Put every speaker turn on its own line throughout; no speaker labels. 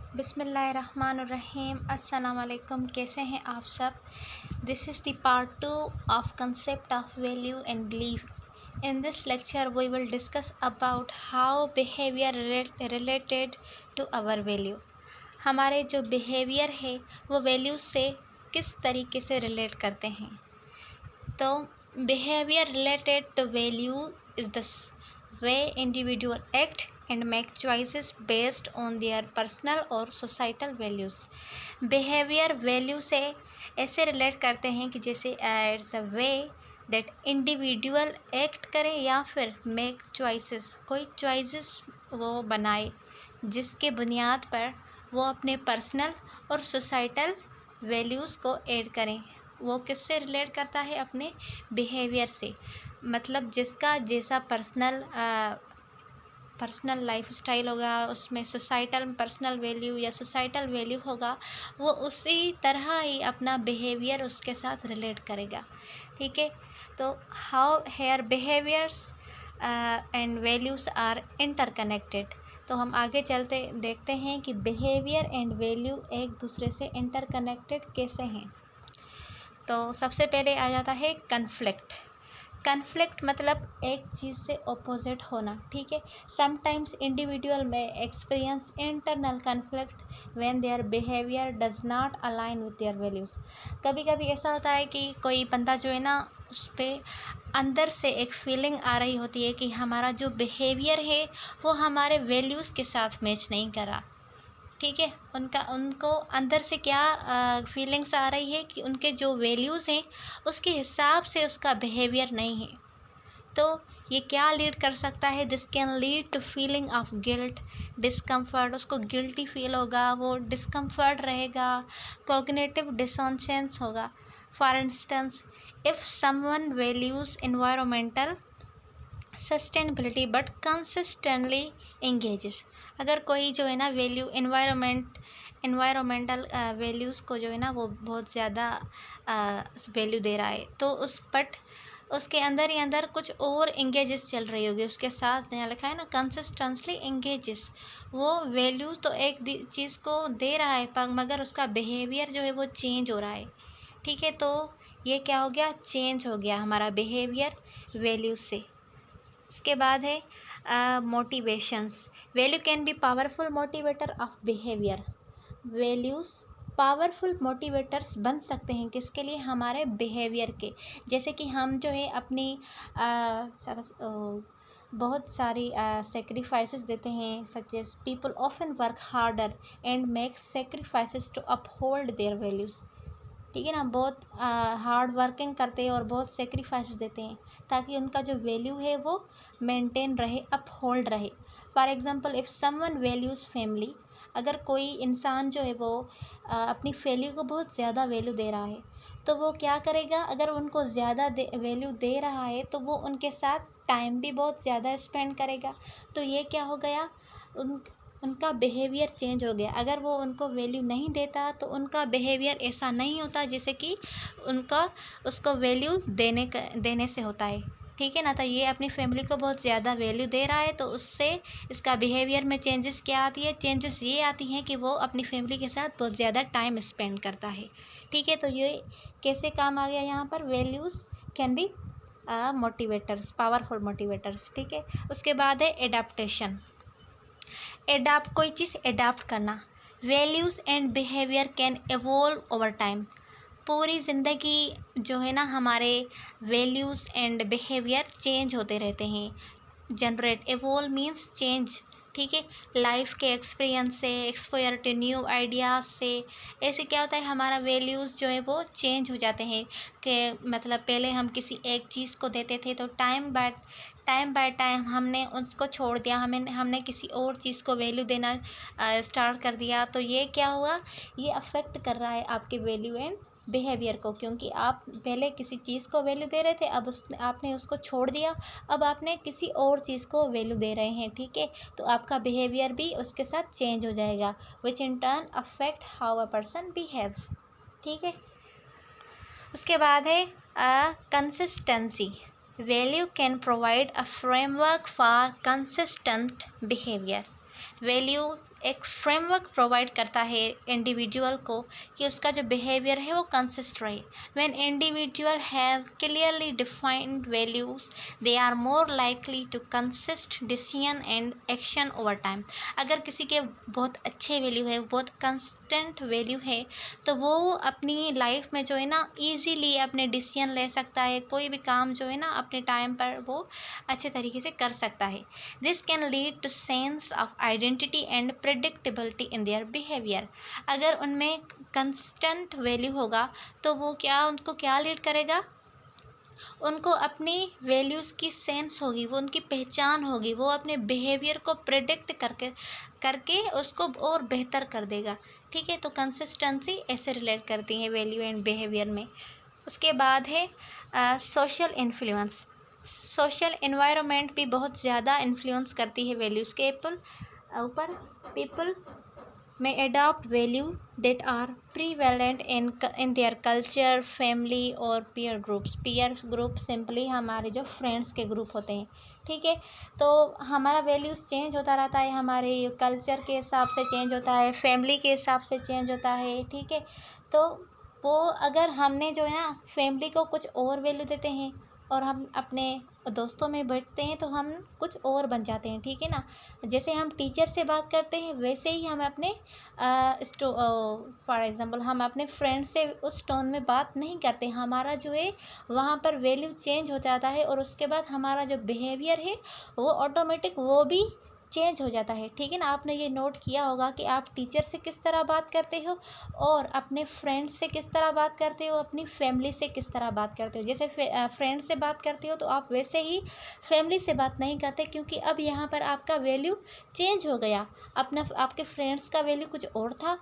बिस्मिल्लाहिर्रहमानिर्रहीम। अस्सलाम वालेकुम। कैसे हैं आप सब? This is the part 2 of concept of value and belief. In this lecture we will discuss about how behavior related to our value. हमारे जो behavior है वो values से किस तरीके से relate करते हैं। तो behavior related to value is the way individual act and make choices based on their personal और societal values. behavior value से ऐसे relate करते हैं कि जैसे it's a way that individual act करे या फिर make choices, कोई choices वो बनाए जिसके बुनियाद पर वो अपने पर्सनल और सोसाइटल वैल्यूज़ को ऐड करें। वो किससे रिलेट करता है? अपने बिहेवियर से। मतलब जिसका जैसा पर्सनल लाइफ स्टाइल होगा, उसमें सोसाइटल पर्सनल वैल्यू या सोसाइटल वैल्यू होगा, वो उसी तरह ही अपना बिहेवियर उसके साथ रिलेट करेगा। ठीक है, तो how here behaviours and values are interconnected. तो हम आगे चलते देखते हैं कि बिहेवियर एंड वैल्यू एक दूसरे से इंटरकनेक्टेड कैसे हैं। तो सबसे पहले आ जाता है कन्फ्लिक्ट। कन्फ्लिक्ट मतलब एक चीज़ से अपोजिट होना। ठीक है, समटाइम्स इंडिविजुअल में experience internal conflict when their behaviour does not align with their values. कभी कभी ऐसा होता है कि कोई बंदा जो है ना, उस पर अंदर से एक फीलिंग आ रही होती है कि हमारा जो बिहेवियर है वो हमारे वैल्यूज़ के साथ मैच नहीं करा। ठीक है, उनको अंदर से क्या फीलिंग्स आ रही है कि उनके जो वैल्यूज़ हैं उसके हिसाब से उसका बिहेवियर नहीं है। तो ये क्या लीड कर सकता है? This can lead to feeling of guilt, discomfort. उसको गिल्टी फील होगा, वो डिस्कम्फर्ट रहेगा, कॉग्निटिव डिसोनेंस होगा। For instance, if someone values environmental sustainability but consistently engages. अगर कोई जो है ना एनवायरमेंटल वैल्यूज़ को जो है ना वो बहुत ज़्यादा वैल्यू दे रहा है, तो उसके अंदर ही अंदर कुछ और इंगेजेस चल रही होगी उसके साथ। यहाँ लिखा है ना कंसिस्टेंटली इंगेजेस। वो वैल्यूज़ तो एक चीज़ को दे रहा है पर मगर उसका बिहेवियर जो है वो चेंज हो रहा है। ठीक है, तो ये क्या हो गया? चेंज हो गया हमारा बिहेवियर वैल्यूज़ से। उसके बाद है motivations. Value can be powerful motivator of behaviour. Values powerful motivators बन सकते हैं किसके लिए? हमारे बिहेवियर के। जैसे कि हम जो है अपनी बहुत सारी सेक्रीफाइसेस देते हैं, such as people often work harder and make sacrifices to uphold their values. ठीक है ना, बहुत हार्ड वर्किंग करते हैं और बहुत सेक्रीफाइस देते हैं ताकि उनका जो वैल्यू है वो मेंटेन रहे, अपहोल्ड रहे। For example, if someone values family, अगर कोई इंसान जो है वो अपनी फैमिली को बहुत ज़्यादा वैल्यू दे रहा है, तो वो क्या करेगा? अगर उनको ज़्यादा वैल्यू दे रहा है तो वो उनके साथ टाइम भी बहुत ज़्यादा स्पेंड करेगा। तो ये क्या हो गया? उनका बिहेवियर चेंज हो गया। अगर वो उनको वैल्यू नहीं देता तो उनका बिहेवियर ऐसा नहीं होता जैसे कि उसको वैल्यू देने से होता है। ठीक है ना, तो ये अपनी फैमिली को बहुत ज़्यादा वैल्यू दे रहा है, तो उससे इसका बिहेवियर में चेंजेस क्या आती है? चेंजेस ये आती हैं कि वो अपनी फैमिली के साथ बहुत ज़्यादा टाइम स्पेंड करता है। ठीक है, तो ये कैसे काम आ गया यहाँ पर? Values can be motivators, powerful motivators. ठीक है, उसके बाद है एडाप्टेशन। कोई चीज़ एडाप्ट करना। Values and behaviour can evolve over time. पूरी ज़िंदगी जो है ना, हमारे वैल्यूज़ एंड बिहेवियर चेंज होते रहते हैं। Generate, evolve means change. ठीक है, लाइफ के एक्सपीरियंस से, एक्सपोजर टू न्यू आइडियाज़ से ऐसे क्या होता है? हमारा वैल्यूज़ जो है वो चेंज हो जाते हैं। कि मतलब पहले हम किसी एक चीज़ को देते थे, तो टाइम बाय टाइम हमने उसको छोड़ दिया, हमने किसी और चीज़ को वैल्यू देना स्टार्ट कर दिया। तो ये क्या हुआ? ये अफेक्ट कर रहा है आपके वैल्यू एंड बिहेवियर को, क्योंकि आप पहले किसी चीज़ को वैल्यू दे रहे थे, अब आपने उसको छोड़ दिया, अब आपने किसी और चीज़ को वैल्यू दे रहे हैं। ठीक है, तो आपका बिहेवियर भी उसके साथ चेंज हो जाएगा, which in turn affect how a person behaves. ठीक है, उसके बाद है consistency. Value can provide a framework for consistent behaviour. Value एक फ्रेमवर्क प्रोवाइड करता है इंडिविजुअल को कि उसका जो बिहेवियर है वो कंसिस्ट रहे। When individual have clearly defined values they are more likely to consist decision and action over time. अगर किसी के बहुत अच्छे वैल्यू है, बहुत कंसिस्टेंट वैल्यू है, तो वो अपनी लाइफ में जो है ना ईजीली अपने डिसीजन ले सकता है, कोई भी काम जो है ना अपने टाइम पर वो अच्छे तरीके से कर सकता है। This can lead to sense of identity and predictability in their behaviour. अगर उनमें कंस्टेंट वैल्यू होगा तो वो उनको क्या लीड करेगा, उनको अपनी वैल्यूज़ की सेंस होगी, वो उनकी पहचान होगी, वो अपने बिहेवियर को प्रेडिक्ट करके उसको और बेहतर कर देगा। ठीक है, तो कंसिस्टेंसी ऐसे रिलेट करती है वैल्यू एंड बिहेवियर में। उसके बाद है सोशल इन्फ्लुएंस। सोशल एनवायरनमेंट भी बहुत ज़्यादा इन्फ्लुएंस करती है वैल्यूज़ के ऊपर। People may adopt value that are prevalent in their culture, family और peer groups। peer group simply हमारे जो फ्रेंड्स के ग्रुप होते हैं। ठीक है, तो हमारा वैल्यूज़ चेंज होता रहता है, हमारे कल्चर के हिसाब से चेंज होता है, फैमिली के हिसाब से चेंज होता है। ठीक है, तो वो अगर हमने जो है ना फैमिली को कुछ और वैल्यू देते हैं और हम अपने दोस्तों में बैठते हैं तो हम कुछ और बन जाते हैं। ठीक है ना, जैसे हम टीचर से बात करते हैं वैसे ही हम अपने फॉर एग्ज़ाम्पल हम अपने फ्रेंड से उस टोन में बात नहीं करते। हमारा जो है वहाँ पर वैल्यू चेंज हो जाता है और उसके बाद हमारा जो बिहेवियर है वो ऑटोमेटिक वो भी चेंज हो जाता है। ठीक है ना, आपने ये नोट किया होगा कि आप टीचर से किस तरह बात करते हो और अपने फ्रेंड से किस तरह बात करते हो, अपनी फैमिली से किस तरह बात करते हो। जैसे फ्रेंड से बात करते हो तो आप वैसे ही फैमिली से बात नहीं करते, क्योंकि अब यहाँ पर आपका वैल्यू चेंज हो गया। आपके फ्रेंड्स का वैल्यू कुछ और था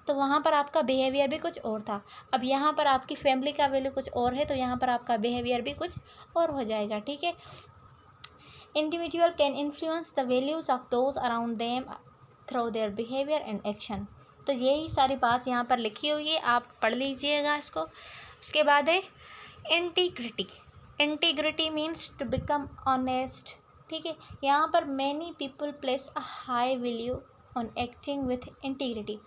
तो वहाँ पर आपका बिहेवियर भी कुछ और था। अब यहाँ पर आपकी फैमिली का वैल्यू कुछ और है तो यहाँ पर आपका बिहेवियर भी कुछ और हो जाएगा। ठीक है, individual can influence the values of those around them through their behavior and action। तो यही सारी बात यहाँ पर लिखी हुई है, आप पढ़ लीजिएगा इसको। उसके बाद है integrity. Integrity means to become honest. ठीक है, यहाँ पर many people place a high value on acting with integrity.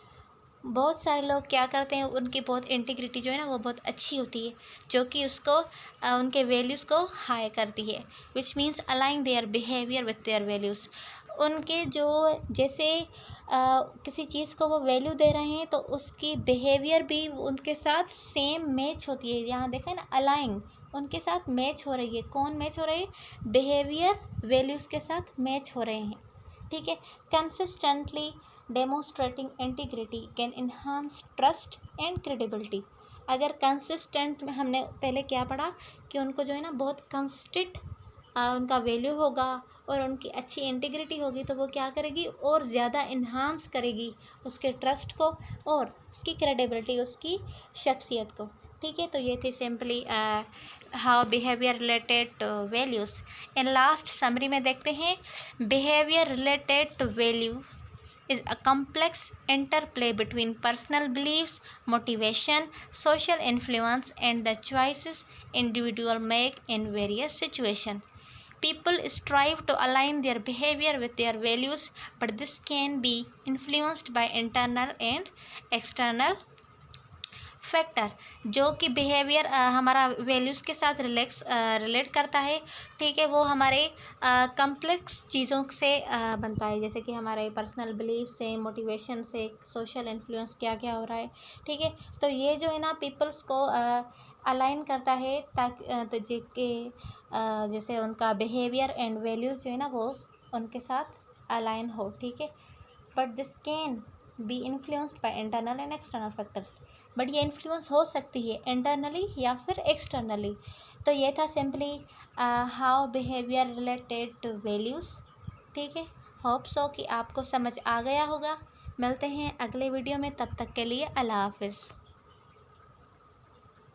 बहुत सारे लोग क्या करते हैं, उनकी बहुत इंटीग्रिटी जो है ना वो बहुत अच्छी होती है, जो कि उसको उनके वैल्यूज़ को हाई करती है, which means aligning their behaviour with their values. उनके जो जैसे किसी चीज़ को वो वैल्यू दे रहे हैं तो उसकी बिहेवियर भी उनके साथ सेम मैच होती है। यहाँ देखें ना, अलाइंग उनके साथ मैच हो रही है। कौन मैच हो रही है? बिहेवियर वैल्यूज़ के साथ मैच हो रहे हैं। ठीक है, consistently demonstrating integrity can enhance trust and credibility. अगर कंसिस्टेंट में हमने पहले क्या पढ़ा कि उनको जो है ना बहुत कंसिस्टेंट उनका वैल्यू होगा और उनकी अच्छी इंटीग्रिटी होगी तो वो क्या करेगी और ज़्यादा इन्हांस करेगी उसके ट्रस्ट को और उसकी क्रेडिबिलिटी, उसकी शख्सियत को। ठीक है, तो ये थी simply how behaviour related to values. इन लास्ट समरी में देखते हैं, behaviour related to value is a complex interplay between personal beliefs, motivation, social influence, and the choices individuals make in various situations. People strive to align their behavior with their values, but this can be influenced by internal and external factor, जो कि behaviour हमारा values के साथ relate करता है। ठीक है, वो हमारे कम्प्लेक्स चीज़ों से बनता है, जैसे कि हमारे पर्सनल बिलीफ से, मोटिवेशन से, सोशल इन्फ्लुएंस क्या क्या हो रहा है। ठीक है, तो ये जो है ना पीपल्स को अलाइन करता है ताकि जैसे उनका बिहेवियर एंड वैल्यूज़ जो है ना वो उनके साथ अलाइन हो। ठीक है, but this can be influenced by internal and external factors. But ये इन्फ्लुएंस हो सकती है इंटरनली या फिर एक्सटर्नली। तो ये था simply how behaviour related to values. ठीक है, होप सो कि आपको समझ आ गया होगा। मिलते हैं अगले वीडियो में, तब तक के लिए अल्लाह हाफिज़।